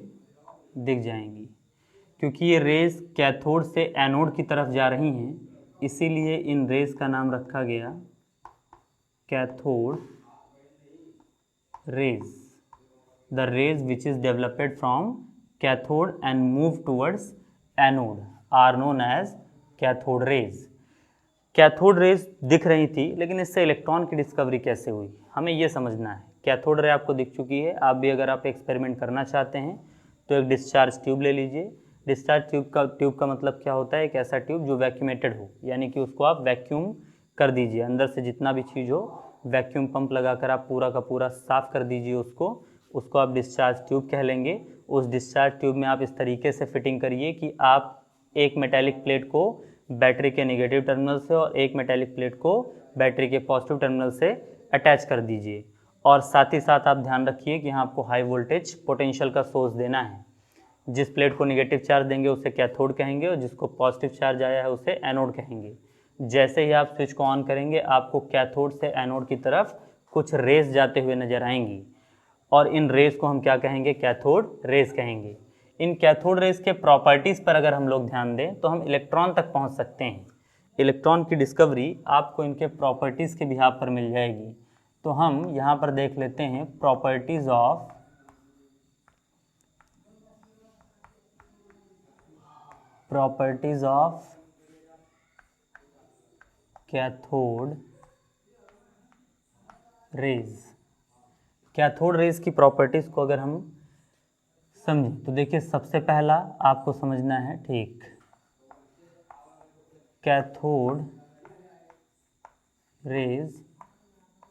दिख जाएंगी। क्योंकि ये रेज कैथोड से एनोड की तरफ जा रही हैं, इसीलिए इन रेज का नाम रखा गया cathode rays. The rays which is developed from cathode and move towards anode are known as cathode rays. Cathode rays दिख रही थी, लेकिन इससे इलेक्ट्रॉन की डिस्कवरी कैसे हुई, हमें ये समझना है। कैथोड रे आपको दिख चुकी है, आप भी अगर आप एक्सपेरिमेंट करना चाहते हैं तो एक डिस्चार्ज ट्यूब ले लीजिए। डिस्चार्ज ट्यूब का मतलब क्या होता है, एक ऐसा ट्यूब जो वैक्यूमेटेड हो, यानी कि उसको आप वैक्यूम कर दीजिए, अंदर से जितना भी चीज़ हो वैक्यूम पंप लगाकर आप पूरा का पूरा साफ कर दीजिए उसको आप डिस्चार्ज ट्यूब कह लेंगे। उस डिस्चार्ज ट्यूब में आप इस तरीके से फिटिंग करिए कि आप एक मेटेलिक प्लेट को बैटरी के नेगेटिव टर्मिनल से और एक मेटेलिक प्लेट को बैटरी के पॉजिटिव टर्मिनल से अटैच कर दीजिए। और साथ ही साथ आप ध्यान रखिए कि यहाँ आपको हाई वोल्टेज पोटेंशियल का सोर्स देना है। जिस प्लेट को नेगेटिव चार्ज देंगे उसे कैथोड कहेंगे और जिसको पॉजिटिव चार्ज आया है उसे एनोड कहेंगे। जैसे ही आप स्विच को ऑन करेंगे आपको कैथोड से एनोड की तरफ कुछ रेज जाते हुए नजर आएंगी, और इन रेज को हम क्या कहेंगे, कैथोड रेज कहेंगे। इन कैथोड रेज के प्रॉपर्टीज़ पर अगर हम लोग ध्यान दें तो हम इलेक्ट्रॉन तक पहुंच सकते हैं। इलेक्ट्रॉन की डिस्कवरी आपको इनके प्रॉपर्टीज़ के बिहाफ पर मिल जाएगी। तो हम यहाँ पर देख लेते हैं properties of cathode rays. Cathode rays की प्रॉपर्टीज़ को अगर हम समझें तो देखिए, सबसे पहला आपको समझना है, ठीक, cathode rays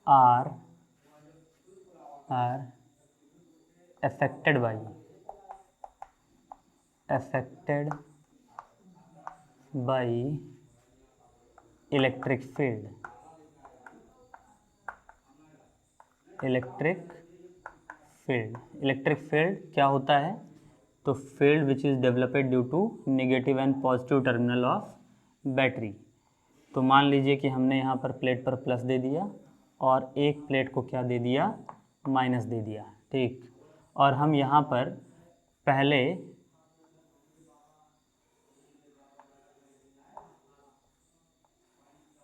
are affected by electric field। Electric field क्या होता है, तो field which is developed due to negative and positive terminal of battery. तो मान लीजिए कि हमने यहाँ पर प्लेट पर प्लस दे दिया और एक प्लेट को क्या दे दिया, माइनस दे दिया, ठीक। और हम यहाँ पर पहले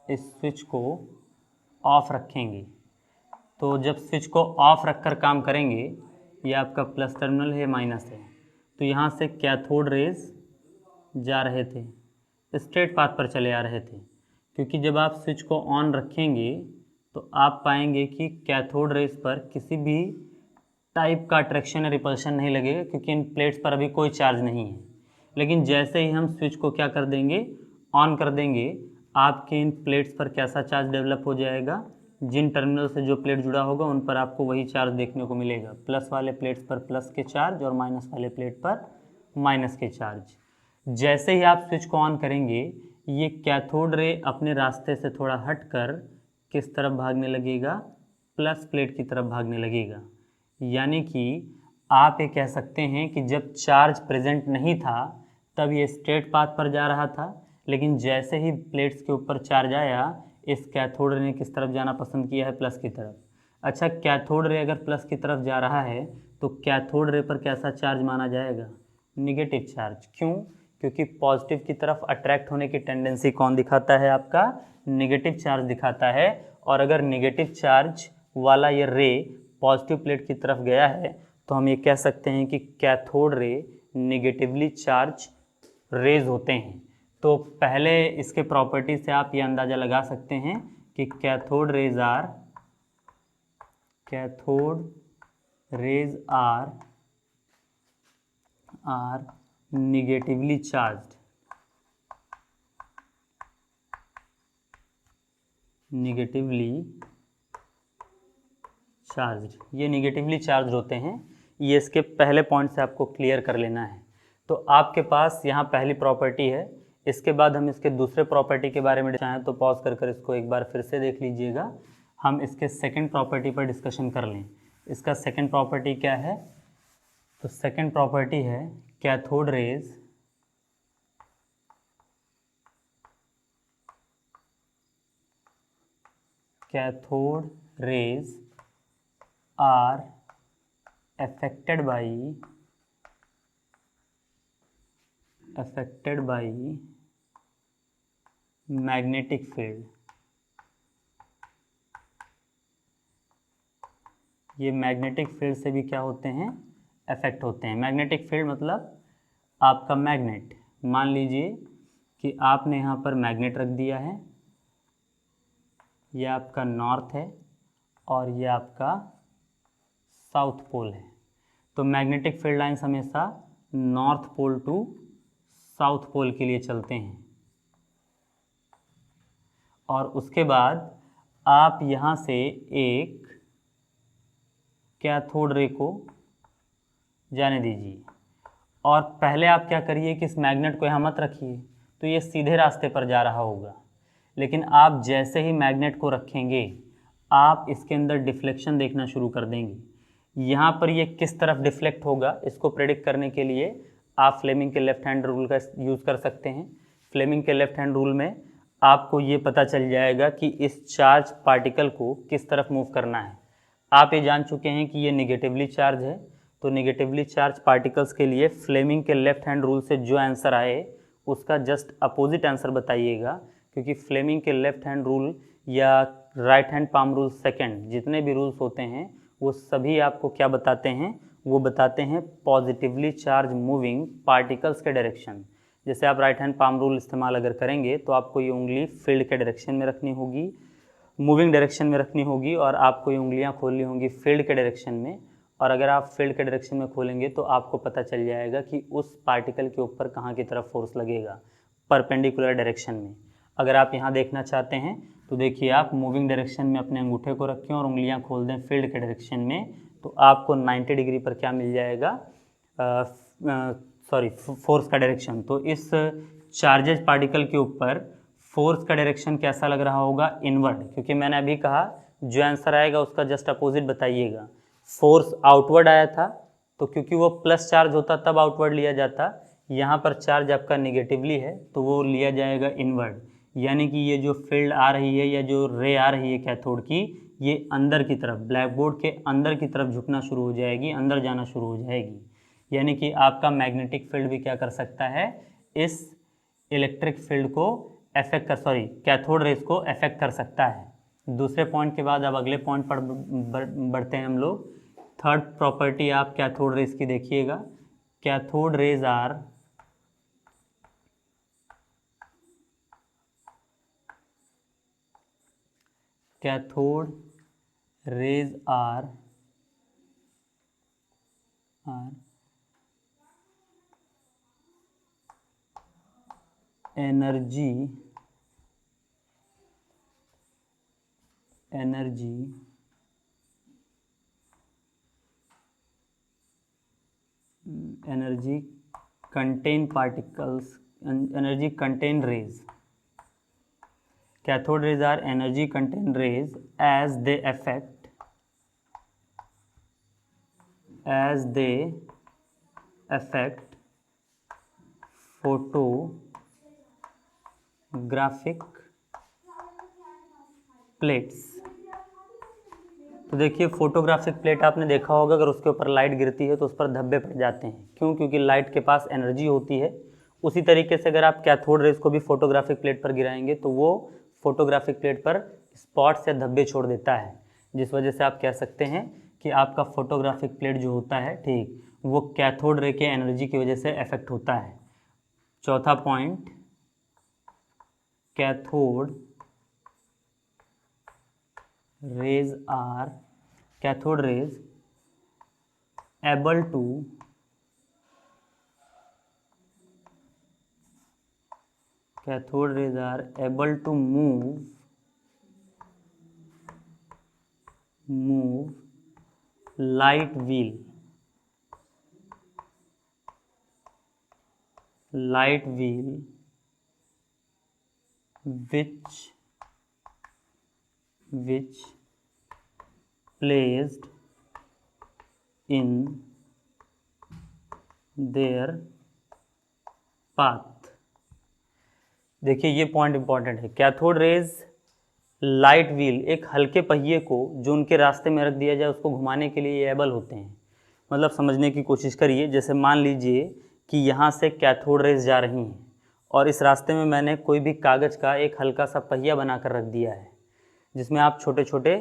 इस स्विच को ऑफ रखेंगे। तो जब स्विच को ऑफ रखकर काम करेंगे, ये आपका प्लस टर्मिनल है, माइनस है, तो यहाँ से कैथोड रेज जा रहे थे, स्ट्रेट पाथ पर चले आ रहे थे। क्योंकि जब आप स्विच को ऑन रखेंगे तो आप पाएंगे कि कैथोड रेज पर किसी भी टाइप का अट्रैक्शन या रिपल्शन नहीं लगेगा, क्योंकि इन प्लेट्स पर अभी कोई चार्ज नहीं है। लेकिन जैसे ही हम स्विच को क्या कर देंगे, ऑन कर देंगे, आपके इन प्लेट्स पर कैसा चार्ज डेवलप हो जाएगा, जिन टर्मिनल से जो प्लेट जुड़ा होगा उन पर आपको वही चार्ज देखने को मिलेगा। प्लस वाले प्लेट्स पर प्लस के चार्ज और माइनस वाले प्लेट पर माइनस के चार्ज। जैसे ही आप स्विच को ऑन करेंगे, ये कैथोड रे अपने रास्ते से थोड़ा हटकर किस तरफ भागने लगेगा, प्लस प्लेट की तरफ भागने लगेगा। यानी कि आप ये कह सकते हैं कि जब चार्ज प्रेजेंट नहीं था तब ये स्ट्रेट पाथ पर जा रहा था, लेकिन जैसे ही प्लेट्स के ऊपर चार्ज आया इस कैथोड रे ने किस तरफ जाना पसंद किया है, प्लस की तरफ। अच्छा, कैथोड रे अगर प्लस की तरफ जा रहा है तो कैथोड रे पर कैसा चार्ज माना जाएगा? Negative charge. क्यों? क्योंकि पॉजिटिव की तरफ अट्रैक्ट होने की टेंडेंसी कौन दिखाता है? आपका निगेटिव चार्ज दिखाता है। और अगर निगेटिव चार्ज वाला ये रे पॉजिटिव प्लेट की तरफ गया है तो हम ये कह सकते हैं कि cathode ray negatively charge raise होते हैं। तो पहले इसके प्रॉपर्टी से आप ये अंदाज़ा लगा सकते हैं कि cathode rays are negatively charged. ये निगेटिवली चार्ज होते हैं। ये इसके पहले पॉइंट से आपको क्लियर कर लेना है। तो आपके पास यहाँ पहली प्रॉपर्टी है। इसके बाद हम इसके दूसरे प्रॉपर्टी के बारे में चाहें तो पॉज कर इसको एक बार फिर से देख लीजिएगा। हम इसके सेकंड प्रॉपर्टी पर डिस्कशन कर लें। इसका सेकंड प्रॉपर्टी क्या है? तो सेकंड प्रॉपर्टी है cathode rays are affected by magnetic field. ये मैग्नेटिक फील्ड से भी क्या होते हैं? अफेक्ट होते हैं। मैग्नेटिक फील्ड मतलब आपका मैग्नेट। मान लीजिए कि आपने यहाँ पर मैग्नेट रख दिया है, ये आपका नॉर्थ है और ये आपका साउथ पोल है। तो मैग्नेटिक फील्ड लाइंस हमेशा north pole to south pole के लिए चलते हैं। और उसके बाद आप यहाँ से एक कैथोड रे को जाने दीजिए और पहले आप क्या करिए कि इस मैग्नेट को यहाँ मत रखिए, तो ये सीधे रास्ते पर जा रहा होगा। लेकिन आप जैसे ही मैग्नेट को रखेंगे आप इसके अंदर डिफ्लेक्शन देखना शुरू कर देंगे। यहाँ पर ये किस तरफ डिफ्लेक्ट होगा इसको प्रेडिक्ट करने के लिए आप फ्लेमिंग के लेफ्ट हैंड रूल का यूज़ कर सकते हैं। फ्लेमिंग के लेफ्ट हैंड रूल में आपको ये पता चल जाएगा कि इस चार्ज पार्टिकल को किस तरफ मूव करना है। आप ये जान चुके हैं कि ये निगेटिवली चार्ज है, तो निगेटिवली चार्ज पार्टिकल्स के लिए फ्लेमिंग के लेफ्ट हैंड रूल से जो आंसर आए उसका जस्ट अपोजिट आंसर बताइएगा। क्योंकि फ्लेमिंग के लेफ्ट हैंड रूल या right hand palm rule second जितने भी रूल्स होते हैं वो सभी आपको क्या बताते हैं? वो बताते हैं पॉजिटिवली चार्ज मूविंग पार्टिकल्स के डायरेक्शन। जैसे आप राइट हैंड पाम रूल इस्तेमाल अगर करेंगे तो आपको ये उंगली फील्ड के डायरेक्शन में रखनी होगी, मूविंग डायरेक्शन में रखनी होगी, और आपको ये उंगलियां खोलनी होंगी फील्ड के डायरेक्शन में। और अगर आप फील्ड के डायरेक्शन में खोलेंगे तो आपको पता चल जाएगा कि उस पार्टिकल के ऊपर कहाँ की तरफ फोर्स लगेगा, परपेंडिकुलर डायरेक्शन में। अगर आप यहाँ देखना चाहते हैं तो देखिए आप मूविंग डायरेक्शन में अपने अंगूठे को रखें और उंगलियाँ खोल दें फील्ड के डायरेक्शन में, तो आपको 90 डिग्री पर क्या मिल जाएगा? फोर्स का डायरेक्शन। तो इस चार्जेज पार्टिकल के ऊपर फोर्स का डायरेक्शन कैसा लग रहा होगा? इनवर्ड। क्योंकि मैंने अभी कहा जो आंसर आएगा उसका जस्ट अपोजिट बताइएगा। फोर्स आउटवर्ड आया था तो क्योंकि वो प्लस चार्ज होता तब आउटवर्ड लिया जाता, यहाँ पर चार्ज आपका निगेटिवली है तो वो लिया जाएगा इनवर्ड। यानी कि ये जो फील्ड आ रही है या जो रे आ रही है कैथोड की, ये अंदर की तरफ, ब्लैक बोर्ड के अंदर की तरफ झुकना शुरू हो जाएगी, अंदर जाना शुरू हो जाएगी। यानी कि आपका मैग्नेटिक फील्ड भी क्या कर सकता है? इस इलेक्ट्रिक फील्ड को कैथोड रेज को अफेक्ट कर सकता है। दूसरे पॉइंट के बाद अब अगले पॉइंट पर बढ़ते हैं हम लोग। थर्ड प्रॉपर्टी आप कैथोड रेज की देखिएगा। Cathode rays are energy contained rays. Cathode rays are energy contained rays as they affect as they affect photographic plates। तो देखिए फोटोग्राफिक प्लेट आपने देखा होगा, अगर उसके ऊपर लाइट गिरती है तो उस पर धब्बे पड़ जाते हैं। क्यों? क्योंकि लाइट के पास एनर्जी होती है। उसी तरीके से अगर आप कैथोड रेज को भी फोटोग्राफिक प्लेट पर गिराएंगे तो वो फोटोग्राफिक प्लेट पर स्पॉट्स या धब्बे छोड़ देता है, जिस वजह से आप कह सकते हैं कि आपका फोटोग्राफिक प्लेट जो होता है, ठीक, वो कैथोड रे के एनर्जी की वजह से इफेक्ट होता है। चौथा point, cathode rays are cathode rays able to move light wheel which placed in their path। देखिए ये पॉइंट इंपॉर्टेंट है। कैथोड रेज लाइट व्हील, एक हल्के पहिए को जो उनके रास्ते में रख दिया जाए उसको घुमाने के लिए एबल होते हैं। मतलब समझने की कोशिश करिए, जैसे मान लीजिए कि यहाँ से कैथोड रेज जा रही हैं और इस रास्ते में मैंने कोई भी कागज़ का एक हल्का सा पहिया बनाकर रख दिया है, जिसमें आप छोटे छोटे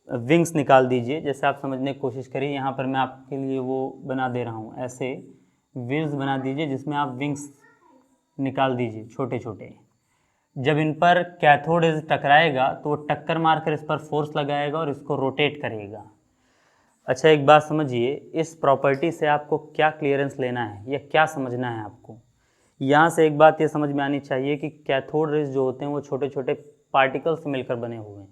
विंग्स निकाल दीजिए। जैसे आप समझने की कोशिश करिए, यहाँ पर मैं आपके लिए वो बना दे रहा हूँ, ऐसे व्हील्स बना दीजिए जिसमें आप विंग्स निकाल दीजिए छोटे छोटे। जब इन पर कैथोड रेज टकराएगा तो वो टक्कर मारकर इस पर फोर्स लगाएगा और इसको रोटेट करेगा। अच्छा एक बात समझिए, इस प्रॉपर्टी से आपको क्या क्लियरेंस लेना है या क्या समझना है आपको? यहाँ से एक बात ये समझ में आनी चाहिए कि कैथोड रेज जो होते हैं वो छोटे छोटे पार्टिकल्स से मिलकर बने हुए हैं।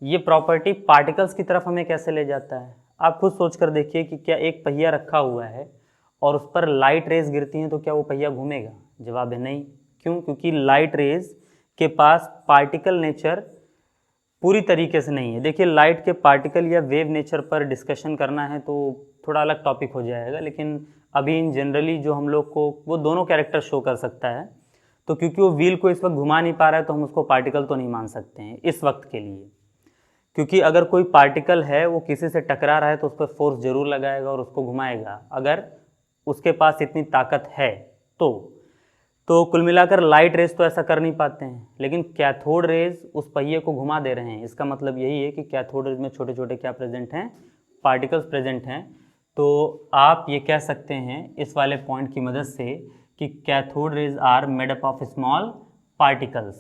ये प्रॉपर्टी पार्टिकल्स की तरफ हमें कैसे ले जाता है? आप खुद सोच कर देखिए कि क्या एक पहिया रखा हुआ है और उस पर लाइट रेज गिरती हैं तो क्या वो पहिया घूमेगा? जवाब है नहीं। क्यों? क्योंकि लाइट रेज के पास पार्टिकल नेचर पूरी तरीके से नहीं है। देखिए लाइट के पार्टिकल या वेव नेचर पर डिस्कशन करना है तो थोड़ा अलग टॉपिक हो जाएगा, लेकिन अभी इन जनरली जो हम लोग को वो दोनों कैरेक्टर शो कर सकता है। तो क्योंकि वो व्हील को इस वक्त घुमा नहीं पा रहा है तो हम उसको पार्टिकल तो नहीं मान सकते हैं इस वक्त के लिए, क्योंकि अगर कोई पार्टिकल है वो किसी से टकरा रहा है तो उस पर फोर्स जरूर लगाएगा और उसको घुमाएगा, अगर उसके पास इतनी ताकत है तो कुल मिलाकर लाइट रेज तो ऐसा कर नहीं पाते हैं, लेकिन कैथोड रेज उस पहिए को घुमा दे रहे हैं। इसका मतलब यही है कि कैथोड रेज में छोटे छोटे क्या प्रेजेंट हैं? पार्टिकल्स प्रेजेंट हैं। तो आप ये कह सकते हैं इस वाले पॉइंट की मदद से कि cathode rays are made up of small particles.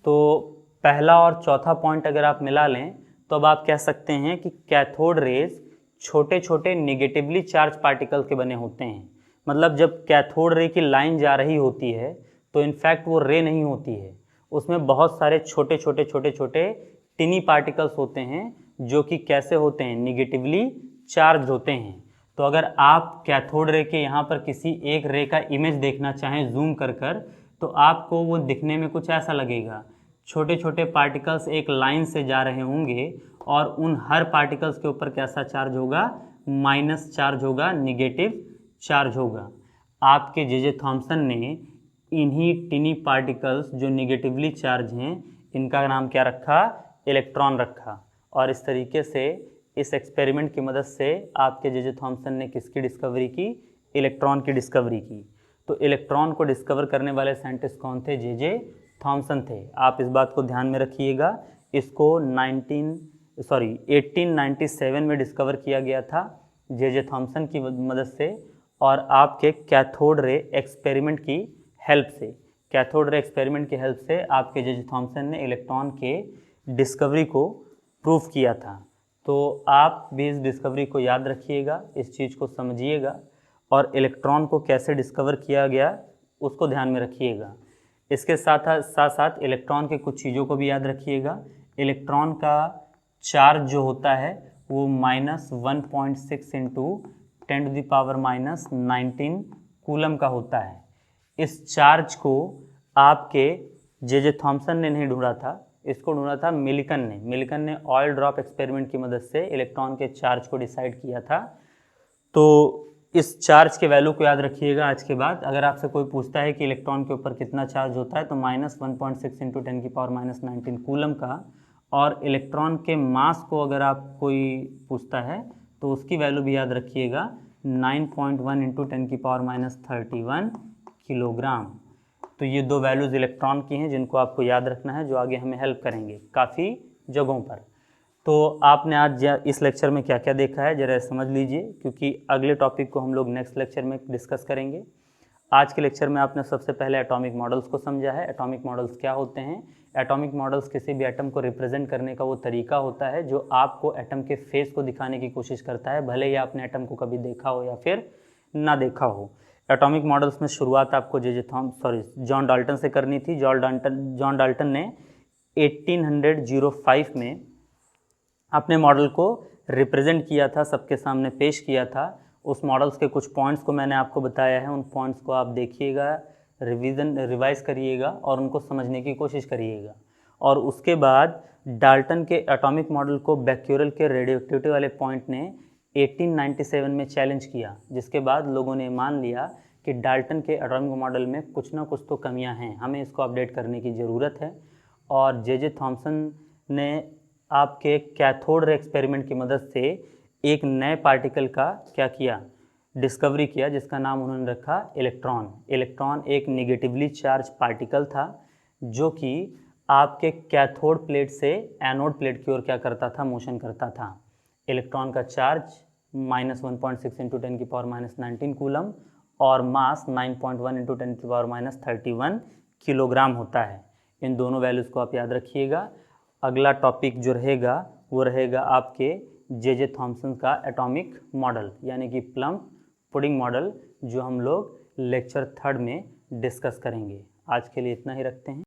तो पहला और चौथा पॉइंट अगर आप मिला लें तो अब आप कह सकते हैं कि कैथोड रेज छोटे छोटे निगेटिवली चार्ज पार्टिकल के बने होते हैं। मतलब जब कैथोड रे की लाइन जा रही होती है तो इनफैक्ट वो रे नहीं होती है, उसमें बहुत सारे छोटे छोटे टिनी पार्टिकल्स होते हैं जो कि कैसे होते हैं? निगेटिवली चार्ज होते हैं। तो अगर आप कैथोड रे के यहाँ पर किसी एक रे का इमेज देखना चाहें जूम कर तो आपको वो दिखने में कुछ ऐसा लगेगा। छोटे छोटे पार्टिकल्स एक लाइन से जा रहे होंगे और उन हर पार्टिकल्स के ऊपर कैसा चार्ज होगा? माइनस चार्ज होगा, निगेटिव चार्ज होगा। आपके जे थॉम्सन ने इन्हीं टिनी पार्टिकल्स जो निगेटिवली चार्ज हैं इनका नाम क्या रखा? इलेक्ट्रॉन रखा। और इस तरीके से इस एक्सपेरिमेंट की मदद से आपके जे थॉम्सन ने किसकी डिस्कवरी की? इलेक्ट्रॉन की डिस्कवरी की। तो इलेक्ट्रॉन को डिस्कवर करने वाले साइंटिस्ट कौन थे? जे थॉम्सन थे। आप इस बात को ध्यान में रखिएगा। इसको 1897 में डिस्कवर किया गया था जे थॉम्सन की मदद से और आपके कैथोड रे एक्सपेरिमेंट की हेल्प से आपके जे थॉम्सन ने इलेक्ट्रॉन के डिस्कवरी को प्रूफ किया था। तो आप भी इस डिस्कवरी को याद रखिएगा, इस चीज़ को समझिएगा और इलेक्ट्रॉन को कैसे डिस्कवर किया गया उसको ध्यान में रखिएगा। इसके साथ साथ इलेक्ट्रॉन के कुछ चीज़ों को भी याद रखिएगा। इलेक्ट्रॉन का चार्ज जो होता है वो -1.6 इंटू 10⁻⁻19 कूलम का होता है। इस चार्ज को आपके जे थॉम्सन ने नहीं ढूंढा था, इसको ढूंढा था मिल्कन ने ऑयल ड्रॉप एक्सपेरिमेंट की मदद से इलेक्ट्रॉन के चार्ज को डिसाइड किया था। तो इस चार्ज के वैल्यू को याद रखिएगा। आज के बाद अगर आपसे कोई पूछता है कि इलेक्ट्रॉन के ऊपर कितना चार्ज होता है तो -1.6 × 10⁻⁻19 कूलम का, और इलेक्ट्रॉन के मास को अगर आप कोई पूछता है तो उसकी वैल्यू भी याद रखिएगा 9.1 × 10⁻31 किलोग्राम। तो ये दो वैल्यूज़ इलेक्ट्रॉन की हैं जिनको आपको याद रखना है, जो आगे हमें हेल्प करेंगे काफ़ी जगहों पर। तो आपने आज इस लेक्चर में क्या क्या देखा है ज़रा समझ लीजिए, क्योंकि अगले टॉपिक को हम लोग नेक्स्ट लेक्चर में डिस्कस करेंगे। आज के लेक्चर में आपने सबसे पहले एटॉमिक मॉडल्स को समझा है। एटॉमिक मॉडल्स क्या होते हैं? एटॉमिक मॉडल्स किसी भी एटम को रिप्रेजेंट करने का वो तरीका होता है जो आपको एटम के फेस को दिखाने की कोशिश करता है, भले ही आपने एटम को कभी देखा हो या फिर ना देखा हो। एटॉमिक मॉडल्स में शुरुआत आपको जॉन डाल्टन से करनी थी। जॉन डाल्टन ने 1805 में अपने मॉडल को रिप्रेजेंट किया था, सबके सामने पेश किया था। उस मॉडल्स के कुछ पॉइंट्स को मैंने आपको बताया है, उन पॉइंट्स को आप देखिएगा, रिवाइज करिएगा और उनको समझने की कोशिश करिएगा। और उसके बाद डाल्टन के एटॉमिक मॉडल को बैक्यूरेल के रेडियोएक्टिविटी वाले पॉइंट ने 1897 में चैलेंज किया, जिसके बाद लोगों ने मान लिया कि डाल्टन के एटॉमिक मॉडल में कुछ ना कुछ तो कमियां हैं, हमें इसको अपडेट करने की ज़रूरत है। और जे थॉमसन ने आपके कैथोड रे एक्सपेरिमेंट की मदद से एक नए पार्टिकल का क्या किया, डिस्कवरी किया, जिसका नाम उन्होंने रखा इलेक्ट्रॉन। इलेक्ट्रॉन एक निगेटिवली चार्ज पार्टिकल था जो कि आपके कैथोड प्लेट से एनोड प्लेट की ओर क्या करता था, मोशन करता था। इलेक्ट्रॉन का चार्ज -1.6 × 10⁻⁻19 कूलम और मास 9.1 × 10⁻31 किलोग्राम होता है। इन दोनों वैल्यूज़ को आप याद रखिएगा। अगला टॉपिक जो रहेगा वो रहेगा आपके जे थॉमसन का एटॉमिक मॉडल, यानी कि प्लम पुडिंग मॉडल, जो हम लोग लेक्चर 3 में डिस्कस करेंगे। आज के लिए इतना ही रखते हैं।